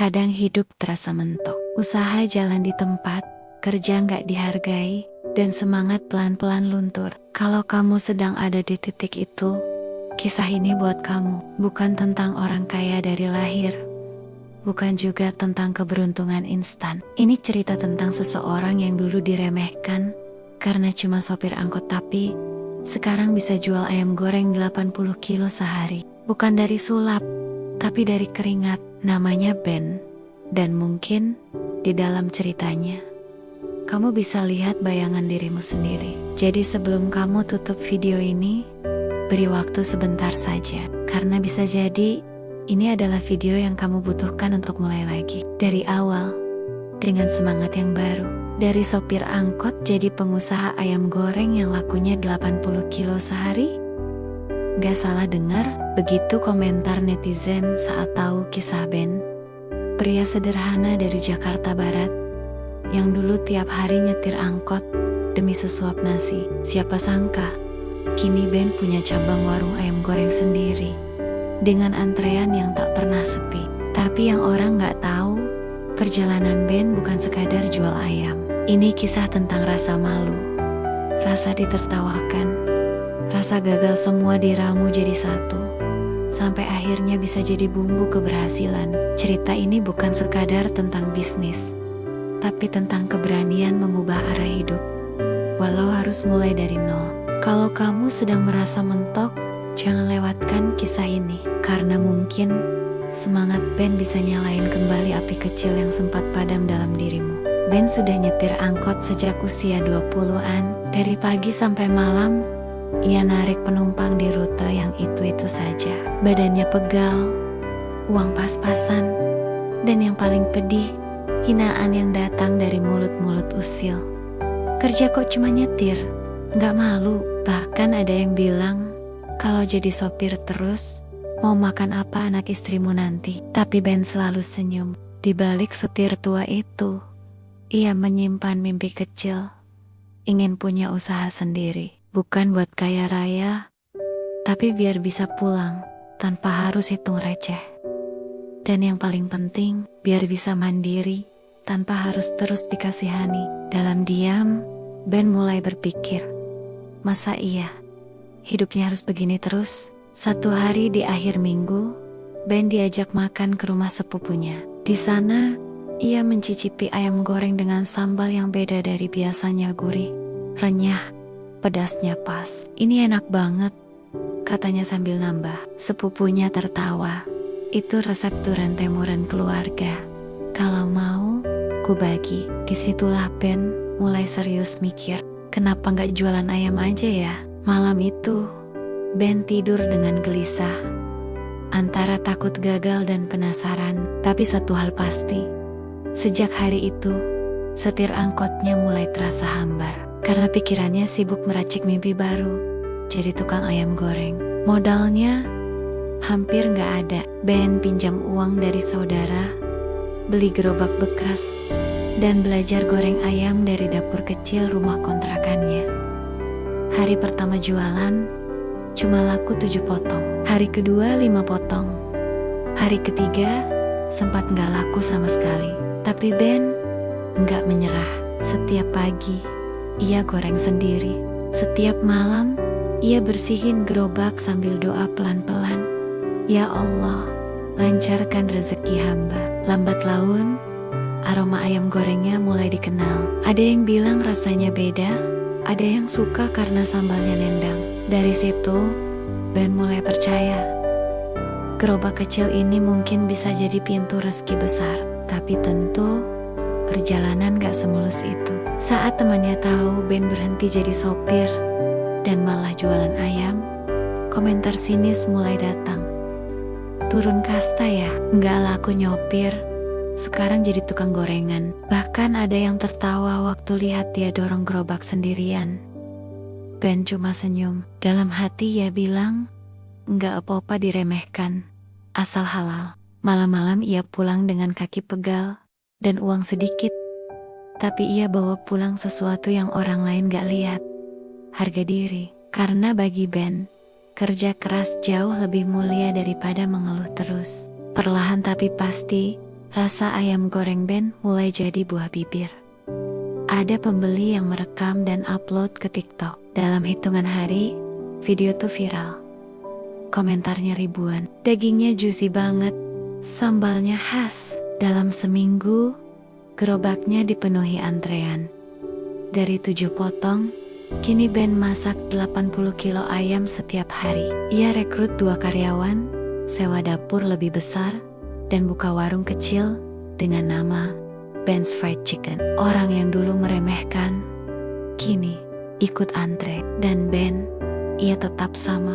Kadang hidup terasa mentok, usaha jalan di tempat, kerja nggak dihargai, dan semangat pelan-pelan luntur. Kalau kamu sedang ada di titik itu, kisah ini buat kamu. Bukan tentang orang kaya dari lahir, bukan juga tentang keberuntungan instan. Ini cerita tentang seseorang yang dulu diremehkan karena cuma sopir angkot, tapi sekarang bisa jual ayam goreng 80 kilo sehari. Bukan dari sulap, tapi dari keringat. Namanya Ben. Dan mungkin di dalam ceritanya kamu bisa lihat bayangan dirimu sendiri. Jadi sebelum kamu tutup video ini, beri waktu sebentar saja, karena bisa jadi ini adalah video yang kamu butuhkan untuk mulai lagi dari awal, dengan semangat yang baru. Dari sopir angkot jadi pengusaha ayam goreng yang lakunya 80 kilo sehari. Gak salah dengar, begitu komentar netizen saat tahu kisah Ben. Pria sederhana dari Jakarta Barat, yang dulu tiap hari nyetir angkot demi sesuap nasi. Siapa sangka, kini Ben punya cabang warung ayam goreng sendiri, dengan antrean yang tak pernah sepi. Tapi yang orang gak tahu, perjalanan Ben bukan sekadar jual ayam. Ini kisah tentang rasa malu, rasa ditertawakan, rasa gagal semua diramu jadi satu, sampai akhirnya bisa jadi bumbu keberhasilan. Cerita ini bukan sekadar tentang bisnis, tapi tentang keberanian mengubah arah hidup, walau harus mulai dari nol. Kalau kamu sedang merasa mentok, jangan lewatkan kisah ini, karena mungkin semangat Ben bisa nyalain kembali api kecil yang sempat padam dalam dirimu. Ben sudah nyetir angkot sejak usia 20-an, dari pagi sampai malam. Ia narik penumpang di rute yang itu-itu saja. Badannya pegal, uang pas-pasan, dan yang paling pedih, hinaan yang datang dari mulut-mulut usil. Kerja kok cuma nyetir, gak malu. Bahkan ada yang bilang, kalau jadi sopir terus, mau makan apa anak istrimu nanti. Tapi Ben selalu senyum. Di balik setir tua itu, ia menyimpan mimpi kecil, ingin punya usaha sendiri. Bukan buat kaya raya, tapi biar bisa pulang tanpa harus hitung receh. Dan yang paling penting, biar bisa mandiri tanpa harus terus dikasihani. Dalam diam, Ben mulai berpikir, masa iya hidupnya harus begini terus? Satu hari di akhir minggu, Ben diajak makan ke rumah sepupunya. Di sana, ia mencicipi ayam goreng dengan sambal yang beda dari biasanya, gurih, renyah, pedasnya pas. Ini enak banget, katanya sambil nambah. Sepupunya tertawa. Itu resep turun temurun keluarga. Kalau mau, ku bagi. Disitulah Ben mulai serius mikir, kenapa gak jualan ayam aja ya? Malam itu, Ben tidur dengan gelisah, antara takut gagal dan penasaran. Tapi satu hal pasti, sejak hari itu, setir angkotnya mulai terasa hambar. Karena pikirannya sibuk meracik mimpi baru, jadi tukang ayam goreng. Modalnya hampir gak ada. Ben pinjam uang dari saudara, beli gerobak bekas, dan belajar goreng ayam dari dapur kecil rumah kontrakannya. Hari pertama jualan, cuma laku 7 potong. Hari kedua 5 potong. Hari ketiga, sempat gak laku sama sekali. Tapi Ben gak menyerah. Setiap pagi, ia goreng sendiri. Setiap malam, ia bersihin gerobak sambil doa pelan-pelan. Ya Allah, lancarkan rezeki hamba. Lambat laun, aroma ayam gorengnya mulai dikenal. Ada yang bilang rasanya beda, ada yang suka karena sambalnya nendang. Dari situ, Ben mulai percaya, gerobak kecil ini mungkin bisa jadi pintu rezeki besar. Tapi tentu, perjalanan gak semulus itu. Saat temannya tahu Ben berhenti jadi sopir dan malah jualan ayam, komentar sinis mulai datang. Turun kasta ya, gak laku nyopir, sekarang jadi tukang gorengan. Bahkan ada yang tertawa waktu lihat dia dorong gerobak sendirian. Ben cuma senyum. Dalam hati ia bilang, gak apa-apa diremehkan, asal halal. Malam-malam ia pulang dengan kaki pegal dan uang sedikit. Tapi ia bawa pulang sesuatu yang orang lain gak lihat, harga diri. Karena bagi Ben, kerja keras jauh lebih mulia daripada mengeluh terus. Perlahan tapi pasti, rasa ayam goreng Ben mulai jadi buah bibir. Ada pembeli yang merekam dan upload ke TikTok. Dalam hitungan hari, video tuh viral. Komentarnya ribuan. Dagingnya juicy banget, sambalnya khas. Dalam seminggu, gerobaknya dipenuhi antrean. Dari 7 potong, kini Ben masak 80 kilo ayam setiap hari. Ia rekrut 2 karyawan, sewa dapur lebih besar, dan buka warung kecil dengan nama Ben's Fried Chicken. Orang yang dulu meremehkan, kini ikut antre. Dan Ben, ia tetap sama.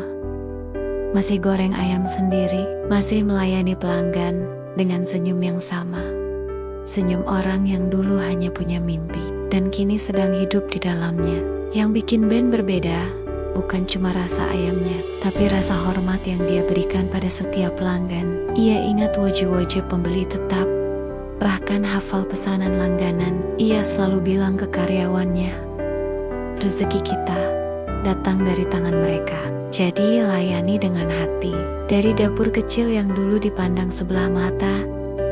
Masih goreng ayam sendiri, masih melayani pelanggan dengan senyum yang sama. Senyum orang yang dulu hanya punya mimpi, dan kini sedang hidup di dalamnya. Yang bikin Ben berbeda, bukan cuma rasa ayamnya, tapi rasa hormat yang dia berikan pada setiap pelanggan. Ia ingat wajah-wajah pembeli tetap, bahkan hafal pesanan langganan. Ia selalu bilang ke karyawannya, rezeki kita datang dari tangan mereka. Jadi layani dengan hati. Dari dapur kecil yang dulu dipandang sebelah mata,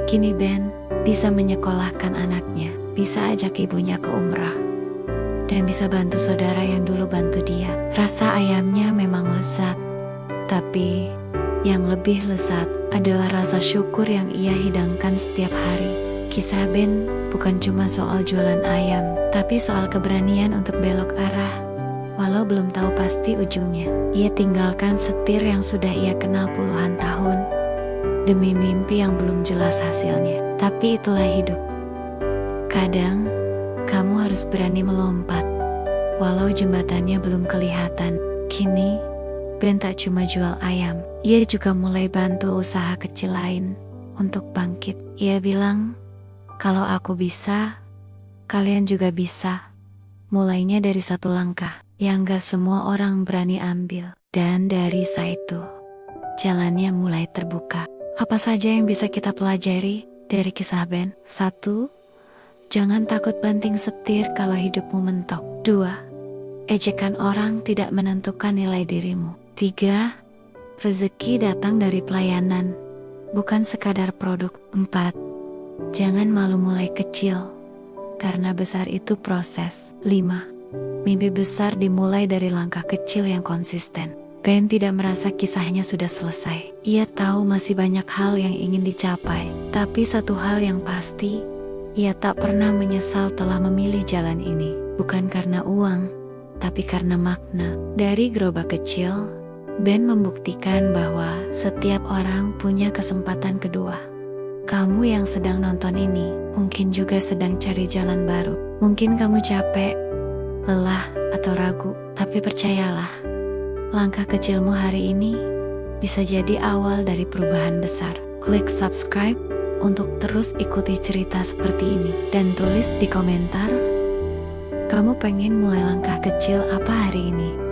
kini Ben bisa menyekolahkan anaknya, bisa ajak ibunya ke umrah, dan bisa bantu saudara yang dulu bantu dia. Rasa ayamnya memang lezat, tapi yang lebih lezat adalah rasa syukur yang ia hidangkan setiap hari. Kisah Ben bukan cuma soal jualan ayam, tapi soal keberanian untuk belok arah. Walau belum tahu pasti ujungnya, ia tinggalkan setir yang sudah ia kenal puluhan tahun, demi mimpi yang belum jelas hasilnya. Tapi itulah hidup. Kadang, kamu harus berani melompat, walau jembatannya belum kelihatan. Kini, Ben tak cuma jual ayam, ia juga mulai bantu usaha kecil lain untuk bangkit. Ia bilang, kalau aku bisa, kalian juga bisa. Mulainya dari satu langkah yang gak semua orang berani ambil. Dan dari saat itu, jalannya mulai terbuka. Apa saja yang bisa kita pelajari dari kisah Ben? 1. Jangan takut banting setir kalau hidupmu mentok. 2. Ejekan orang tidak menentukan nilai dirimu. 3. Rezeki datang dari pelayanan, bukan sekadar produk. 4. Jangan malu mulai kecil, karena besar itu proses. 5. Mimpi besar dimulai dari langkah kecil yang konsisten. Ben tidak merasa kisahnya sudah selesai. Ia tahu masih banyak hal yang ingin dicapai. Tapi satu hal yang pasti, ia tak pernah menyesal telah memilih jalan ini. Bukan karena uang, tapi karena makna. Dari gerobak kecil, Ben membuktikan bahwa setiap orang punya kesempatan kedua. Kamu yang sedang nonton ini, mungkin juga sedang cari jalan baru. Mungkin kamu capek, lelah, atau ragu, tapi percayalah, langkah kecilmu hari ini bisa jadi awal dari perubahan besar. Klik subscribe untuk terus ikuti cerita seperti ini, dan tulis di komentar, kamu pengen mulai langkah kecil apa hari ini?